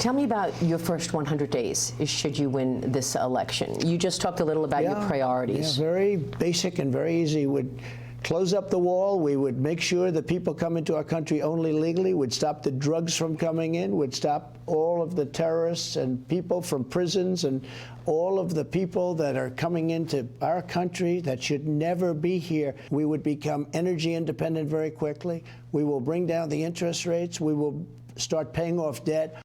Tell me about your first 100 days, should you win this election. You just talked a little about your priorities. Yeah, very basic and very easy. Would close up the wall. We would make sure that people come into our country only legally, would stop the drugs from coming in, would stop all of the terrorists and people from prisons and all of the people that are coming into our country that should never be here. We would become energy independent very quickly. We will bring down the interest rates. We will start paying off debt.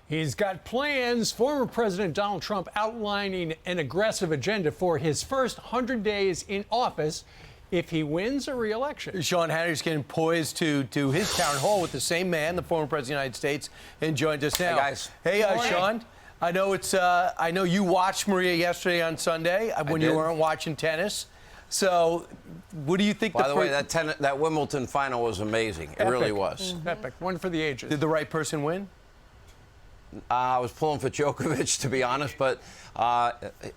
He's got plans. Former President Donald Trump outlining an aggressive agenda for his first 100 days in office if he wins a re-election. Sean Hannity's getting poised to do his town hall with the same man, the former president of the United States, and joined us now. Hey, guys. Hey, Sean. I know I know you watched Maria yesterday on Sunday when you weren't watching tennis. So, what do you think? By the way, that Wimbledon final was amazing. It really was. Epic. One for the ages. Did the right person win? I was pulling for Djokovic, to be honest, but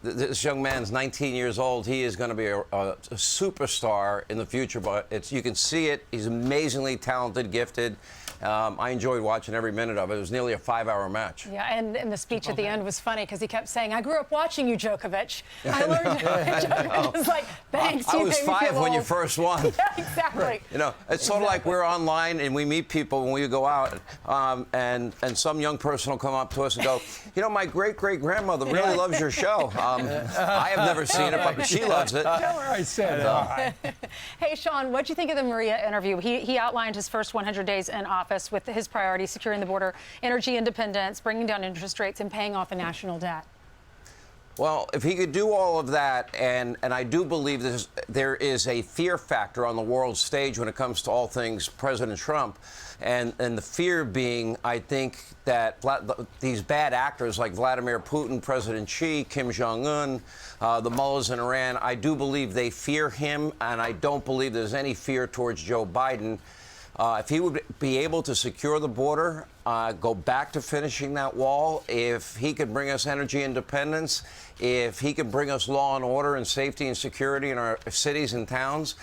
this young man's 19 years old. He is going to be a superstar in the future, but you can see it. He's amazingly talented, gifted. I enjoyed watching every minute of it. It was nearly a 5-hour match. Yeah, and the speech at the end was funny because he kept saying, "I grew up watching you, Djokovic. I learned." Djokovic was like, "Thanks." I was 5 when you first won. Yeah, exactly. You know, it's sort of like we're online and we meet people when we go out, and some young person will come up to us and go, "You know, my great-great-grandmother really loves your show. I have never seen it, but she loves it." Don't worry, I said it. Hey, Sean, what do you think of the Maria interview? He outlined his first 100 days in office with his priorities: securing the border, energy independence, bringing down interest rates, and paying off the national debt. Well, if he could do all of that, and I do believe there is a fear factor on the world stage when it comes to all things President Trump, and the fear being, I think, that these bad actors like Vladimir Putin, President Xi, Kim Jong-un, the mullahs in Iran, I do believe they fear him, and I don't believe there's any fear towards Joe Biden. If he would be able to secure the border, go back to finishing that wall, if he could bring us energy independence, if he could bring us law and order and safety and security in our cities and towns,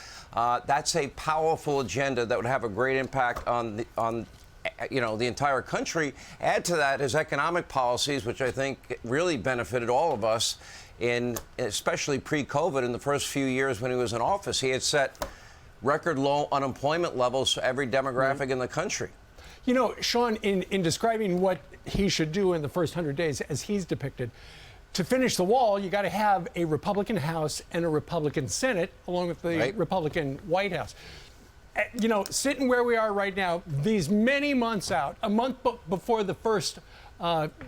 that's a powerful agenda that would have a great impact on the entire country. Add to that his economic policies, which I think really benefited all of us, especially pre-COVID in the first few years when he was in office. He had set record low unemployment levels for every demographic in the country. You know, Sean, in describing what he should do in the first 100 days, as he's depicted, to finish the wall, you got to have a Republican House and a Republican Senate, along with the Republican White House. You know, sitting where we are right now, these many months out, a month before the first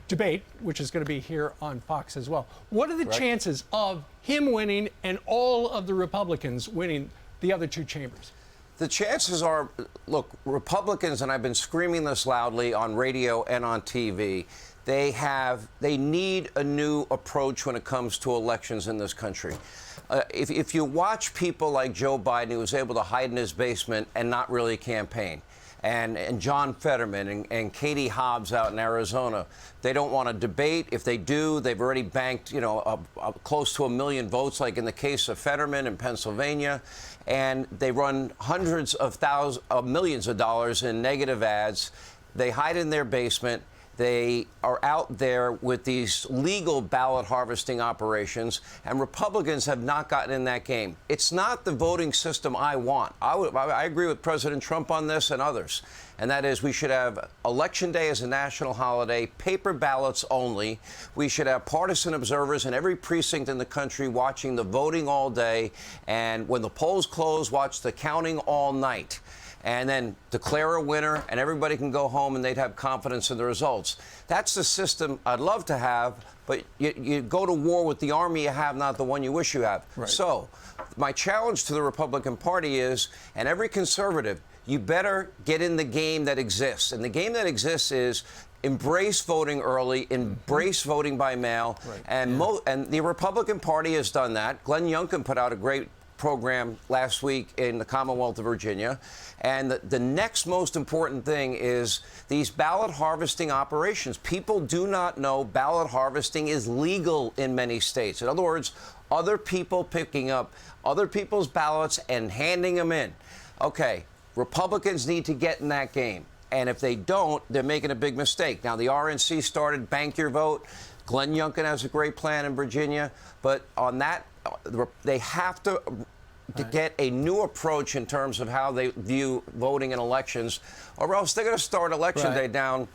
debate, which is going to be here on Fox as well, what are the chances of him winning and all of the Republicans winning the other two chambers? The chances are, look, Republicans, and I've been screaming this loudly on radio and on TV, they need a new approach when it comes to elections in this country. If you watch people like Joe Biden, who was able to hide in his basement and not really campaign, and John Fetterman and Katie Hobbs out in Arizona, they don't want to debate. If they do, they've already banked, close to 1 million votes, like in the case of Fetterman in Pennsylvania, and they run hundreds of millions of dollars in negative ads. They hide in their basement. They are out there with these legal ballot harvesting operations, and Republicans have not gotten in that game. It's not the voting system I want. I agree with President Trump on this and others, and that is we should have Election Day as a national holiday, paper ballots only. We should have partisan observers in every precinct in the country watching the voting all day, and when the polls close, watch the counting all night, and then declare a winner, and everybody can go home and they'd have confidence in the results. That's the system I'd love to have, but you go to war with the army you have, not the one you wish you have. Right. So my challenge to the Republican Party is, and every conservative, you better get in the game that exists. And the game that exists is embrace voting early, embrace voting by mail, and the Republican Party has done that. Glenn Youngkin put out a great program last week in the Commonwealth of Virginia. And the next most important thing is these ballot harvesting operations. People do not know ballot harvesting is legal in many states. In other words, other people picking up other people's ballots and handing them in. Okay, Republicans need to get in that game. And if they don't, they're making a big mistake. Now, the RNC started Bank Your Vote. Glenn Youngkin has a great plan in Virginia. But on that, they have to get a new approach in terms of how they view voting in elections, or else they're going to start Election Day down,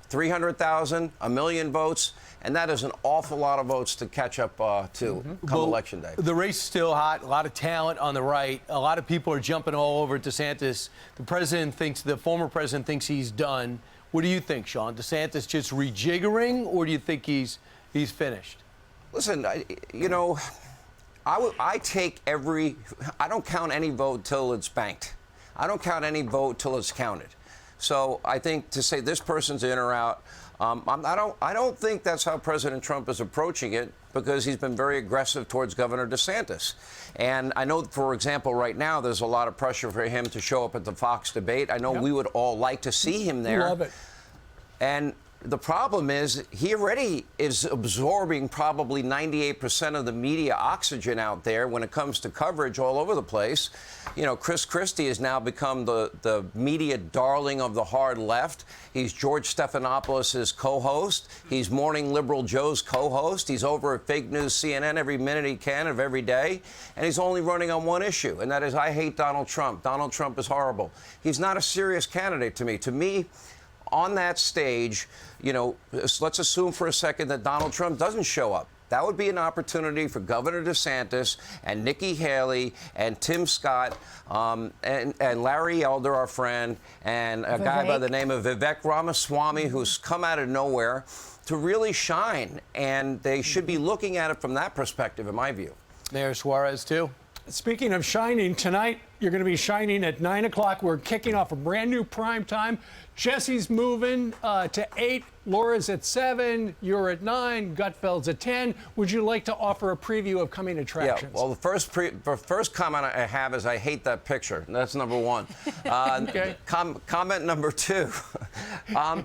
300,000, 1 million votes. And that is an awful lot of votes to catch up to come Election Day. The race is still hot. A lot of talent on the right. A lot of people are jumping all over DeSantis. The former president thinks he's done. What do you think, Sean? DeSantis just rejiggering, or do you think he's finished? Listen, I don't count any vote till it's banked. I don't count any vote till it's counted. So I think to say this person's in or out, I don't think that's how President Trump is approaching it, because he's been very aggressive towards Governor DeSantis. And I know, for example, right now there's a lot of pressure for him to show up at the Fox debate. I know we would all like to see him there. Love it. And the problem is he already is absorbing probably 98% of the media oxygen out there when it comes to coverage all over the place. Chris Christie has now become the media darling of the hard left. He's George Stephanopoulos' co-host. He's Morning Liberal Joe's co-host. He's over at Fake News CNN every minute he can of every day. And he's only running on one issue, and that is, I hate Donald Trump. Donald Trump is horrible. He's not a serious candidate to me. To me, on that stage, let's assume for a second that Donald Trump doesn't show up. That would be an opportunity for Governor DeSantis and Nikki Haley and Tim Scott and Larry Elder, our friend, and a guy by the name of Vivek Ramaswamy, who's come out of nowhere, to really shine. And they should be looking at it from that perspective, in my view. Mayor Suarez, too. Speaking of shining, tonight you're going to be shining at 9 o'clock. We're kicking off a brand new prime time. Jesse's moving to 8. Laura's at 7. You're at 9. Gutfeld's at 10. Would you like to offer a preview of coming attractions? Yeah, well, the first comment I have is I hate that picture. That's number one. Okay. Comment number 2.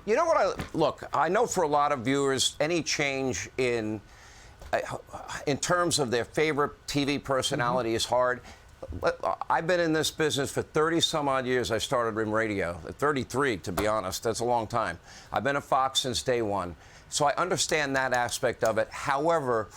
You know what? Look, I know for a lot of viewers, any change in terms of their favorite TV personality is hard. I've been in this business for 30-some-odd years. I started in radio, at 33, to be honest. That's a long time. I've been at Fox since day one. So I understand that aspect of it. However,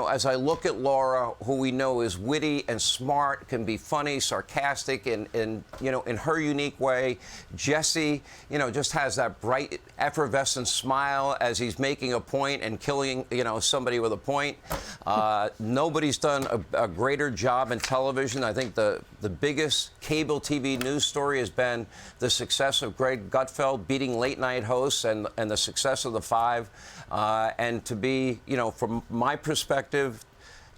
as I look at Laura, who we know is witty and smart, can be funny, sarcastic in her unique way. Jesse, just has that bright, effervescent smile as he's making a point and killing, somebody with a point. Nobody's done a greater job in television. I think the biggest cable TV news story has been the success of Greg Gutfeld beating late-night hosts and the success of The Five. And to be, from my perspective,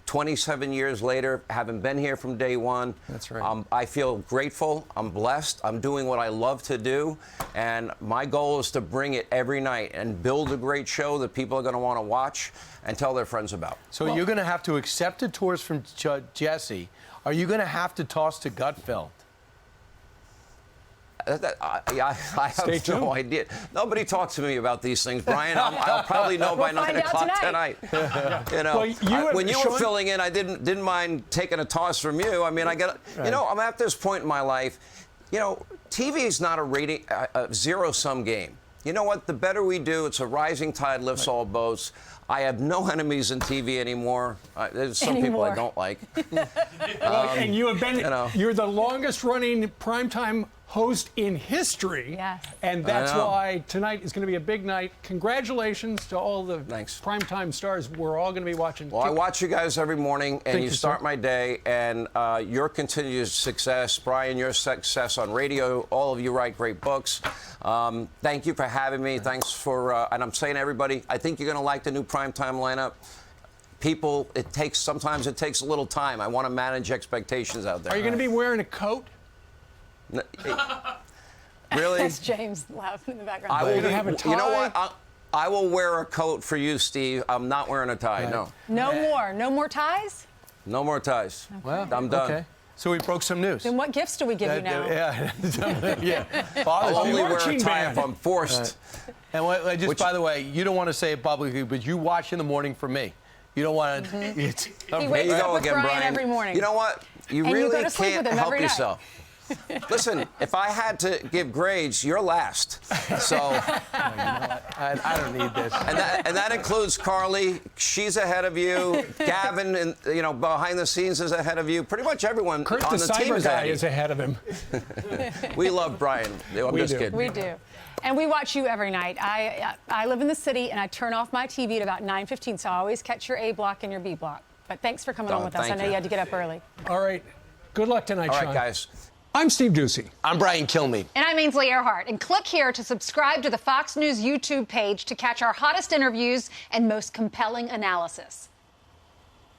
27 years later, having been here from day one, that's right. I feel grateful. I'm blessed. I'm doing what I love to do. And my goal is to bring it every night and build a great show that people are going to want to watch and tell their friends about. So you're going to have to accept a tours from Jesse. Are you going to have to toss to Gutfeld? I have no idea. Nobody talks to me about these things, Brian. I'll probably know by 9 o'clock tonight. When you were filling in, I didn't mind taking a toss from you. I mean, I'm at this point in my life. TV is not a zero-sum game. You know what? The better we do, it's a rising tide lifts all boats. I have no enemies in TV anymore. There's some people I don't like. And you have been, you're the longest-running primetime host in history. Yes. And that's why tonight is going to be a big night. Congratulations to all the primetime stars. We're all going to be watching. Well, I watch you guys every morning, and you start my day, and your continued success, Brian, your success on radio, all of you write great books. Thank you for having me. Thanks for, and I'm saying to everybody, I think you're going to like the new primetime lineup. People, sometimes it takes a little time. I want to manage expectations out there. Are you going to be wearing a coat? Really? That's James laughing in the background. I will have a tie? You know what? I will wear a coat for you, Steve. I'm not wearing a tie. Right. No. No more ties? No more ties. Okay. Well, I'm done. Okay. So we broke some news. Then what gifts do we give you now? Yeah. I'll only wear a marching tie band. if I'm forced. And by the way, you don't want to say it publicly, but you watch in the morning for me. You don't want to. He There wakes you up go with again, Brian Brian. every morning. You know what? You And you really go to sleep can't with him help every night. yourself. Listen, if I had to give grades, you're last. So, I don't need this. and that includes Carly. She's ahead of you. Gavin, and behind the scenes is ahead of you. Pretty much everyone Kurt, on the the team cyber is guy, ahead of you. is ahead of him. We love Brian. I'm just kidding. We do. And we watch you every night. I live in the city, and I turn off my TV at about 9:15, so I always catch your A block and your B block. But thanks for coming on with us. I know you had to get up early. All right. Good luck tonight, All Sean. right, guys. I'm Steve Ducey. I'm Brian Kilmeade. And I'm Ainsley Earhart. And click here to subscribe to the Fox News YouTube page to catch our hottest interviews and most compelling analysis.